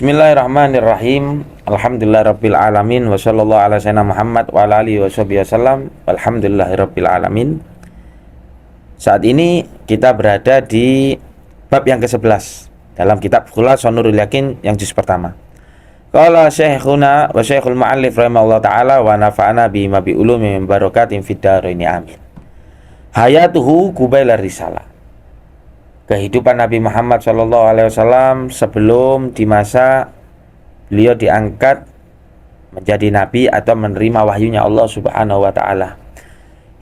Bismillahirrahmanirrahim. Alhamdulillahirabbil alamin wa sallallahu ala sayyidina Muhammad wa ala alihi wasallam. Alhamdulillahirabbil alamin. Saat ini kita berada di bab yang ke-11 dalam kitab Khulasatul Nurul Yakin yang juz pertama. Qala syekhuna wa syekhul mu'allif rahimahullah ta'ala wa nafa'ana bima bi ulumi min barakatin fid dharaini amin. Hayatuhu qabla risalah. Kehidupan Nabi Muhammad SAW sebelum di masa beliau diangkat menjadi nabi atau menerima wahyunya Allah Subhanahu wa taala.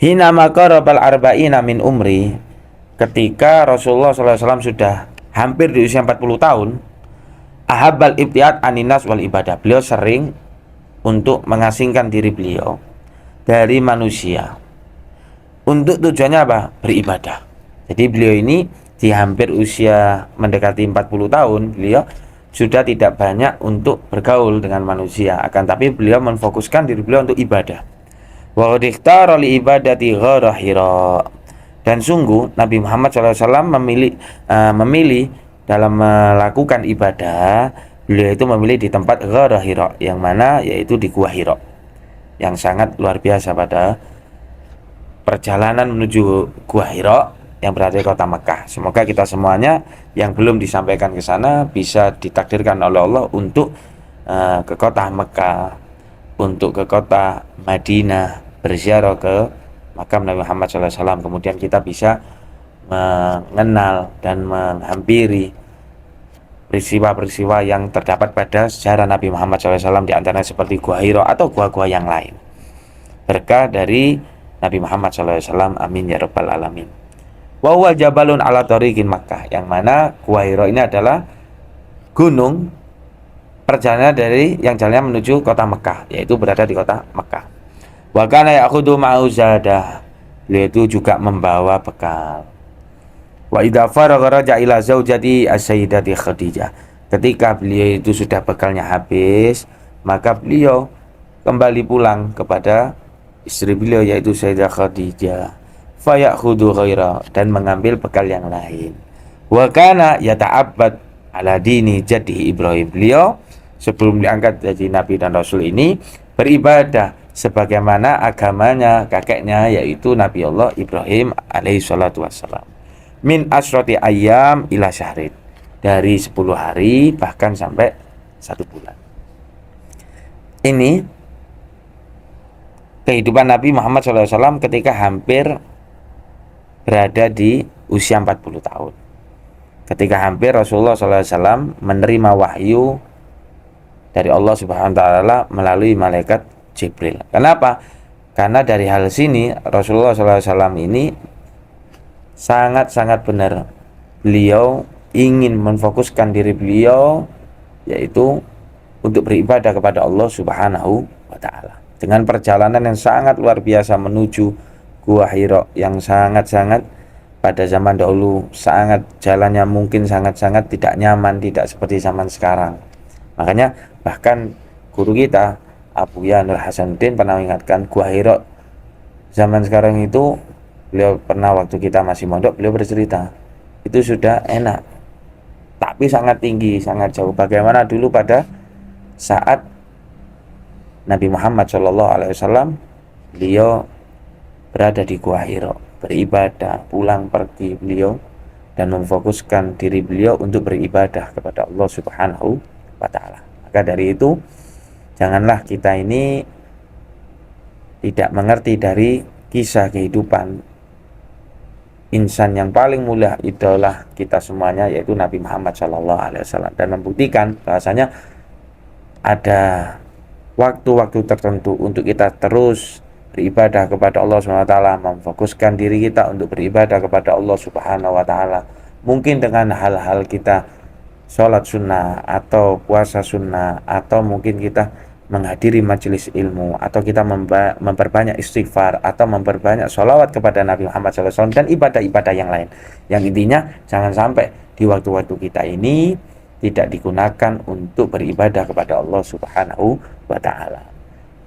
Hina maqarabal arba'ina min umri, ketika Rasulullah SAW sudah hampir di usia 40 tahun, ahabbal ibtiad aninas wal ibadah. Beliau sering untuk mengasingkan diri beliau dari manusia. Untuk tujuannya apa? Beribadah. Jadi beliau ini di hampir usia mendekati 40 tahun, beliau sudah tidak banyak untuk bergaul dengan manusia, akan tapi beliau memfokuskan diri beliau untuk ibadah. Wa ikhtara li ibadati ghara Hira. Dan sungguh Nabi Muhammad SAW memilih dalam melakukan ibadah, beliau itu memilih di tempat ghara Hira, yang mana yaitu di Gua Hira, yang sangat luar biasa. Pada perjalanan menuju Gua Hira yang berada di kota Mekah, semoga kita semuanya yang belum disampaikan ke sana bisa ditakdirkan oleh Allah untuk ke kota Mekah, untuk ke kota Madinah, berziarah ke makam Nabi Muhammad SAW. Kemudian kita bisa mengenal dan menghampiri peristiwa-peristiwa yang terdapat pada sejarah Nabi Muhammad SAW, di antaranya seperti Gua Hira atau gua-gua yang lain. Berkah dari Nabi Muhammad SAW, amin ya rabbal alamin. Wa huwa jabalun ala tariqin Makkah, yang mana Gua Hira ini adalah gunung perjalanan dari yang jalannya menuju kota Mekah, yaitu berada di kota Mekah. Wa kana ya'khudhu ma'ahu zadah, beliau itu juga membawa bekal. Wa idza faragha raja ila zaujati as-sayyidati Khadijah, ketika beliau itu sudah bekalnya habis, maka beliau kembali pulang kepada istri beliau, yaitu Sayyidah Khadijah. Fayakhudhu ghaira, dan mengambil bekal yang lain. Wa kana yata'abbad ala dini jaddihi Ibrahim, beliau sebelum diangkat jadi nabi dan rasul ini beribadah sebagaimana agamanya kakeknya, yaitu Nabi Allah Ibrahim alaihi salatu wassalam. Min asrati ayyam ila syahrin, dari 10 hari bahkan sampai 1 bulan. Ini kehidupan Nabi Muhammad SAW ketika hampir berada di usia 40 tahun, ketika hampir Rasulullah SAW menerima wahyu dari Allah Subhanahu wa taala melalui malaikat Jibril. Kenapa? Karena dari hal sini Rasulullah SAW ini sangat-sangat benar, beliau ingin memfokuskan diri beliau, yaitu untuk beribadah kepada Allah Subhanahu wa taala, dengan perjalanan yang sangat luar biasa menuju Gua Hira, yang sangat-sangat pada zaman dahulu sangat jalannya mungkin sangat-sangat tidak nyaman, tidak seperti zaman sekarang. Makanya bahkan guru kita Abu Ya Nur Hasanuddin pernah mengingatkan, Gua Hira zaman sekarang itu, beliau pernah waktu kita masih mondok, beliau bercerita itu sudah enak, tapi sangat tinggi, sangat jauh. Bagaimana dulu pada saat Nabi Muhammad SAW, beliau berada di Gua Hira, beribadah, pulang pergi beliau dan memfokuskan diri beliau untuk beribadah kepada Allah Subhanahu wa taala. Maka dari itu, janganlah kita ini tidak mengerti dari kisah kehidupan insan yang paling mulia, idola kita semuanya, yaitu Nabi Muhammad SAW, dan membuktikan bahasanya ada waktu-waktu tertentu untuk kita terus beribadah kepada Allah SWT, memfokuskan diri kita untuk beribadah kepada Allah Subhanahu wa taala. Mungkin dengan hal-hal kita sholat sunnah atau puasa sunnah, atau mungkin kita menghadiri majelis ilmu, atau kita memperbanyak istighfar, atau memperbanyak sholawat kepada Nabi Muhammad SAW, dan ibadah-ibadah yang lain. Yang intinya jangan sampai di waktu-waktu kita ini tidak digunakan untuk beribadah kepada Allah Subhanahu wa taala.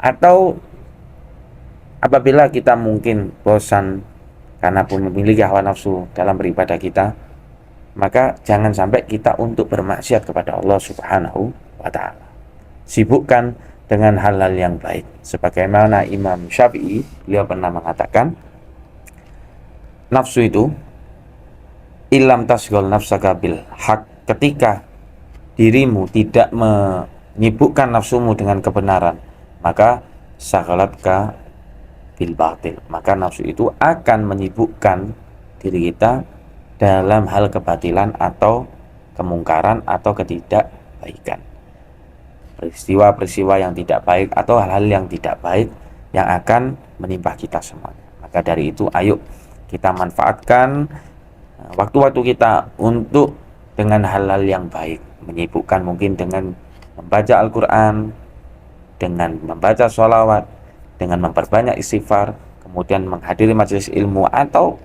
Atau apabila kita mungkin bosan karena pun memiliki hawa nafsu dalam beribadah kita, maka jangan sampai kita untuk bermaksiat kepada Allah Subhanahu wa taala. Sibukkan dengan hal-hal yang baik. Sebagaimana Imam Syafi'i, beliau pernah mengatakan, nafsu itu ilam tasghal nafsaka bil haq, ketika dirimu tidak menyibukkan nafsumu dengan kebenaran, maka syagalatka bil batil, maka nafsu itu akan menyibukkan diri kita dalam hal kebatilan atau kemungkaran atau ketidakbaikan, peristiwa-peristiwa yang tidak baik atau hal-hal yang tidak baik yang akan menimpa kita semuanya. Maka dari itu, ayo kita manfaatkan waktu-waktu kita untuk dengan hal-hal yang baik, menyibukkan mungkin dengan membaca Al-Quran, dengan membaca sholawat, dengan memperbanyak istighfar, kemudian menghadiri majelis ilmu, atau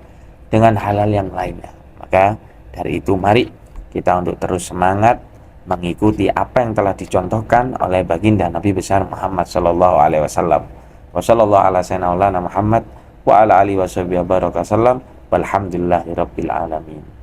dengan hal-hal yang lainnya. Maka dari itu, mari kita untuk terus semangat mengikuti apa yang telah dicontohkan oleh baginda Nabi besar Muhammad sallallahu alaihi wasallam. Wa sallallahu ala sayyidina Muhammad wa ala alihi wasallam. Walhamdulillahirabbil alamin.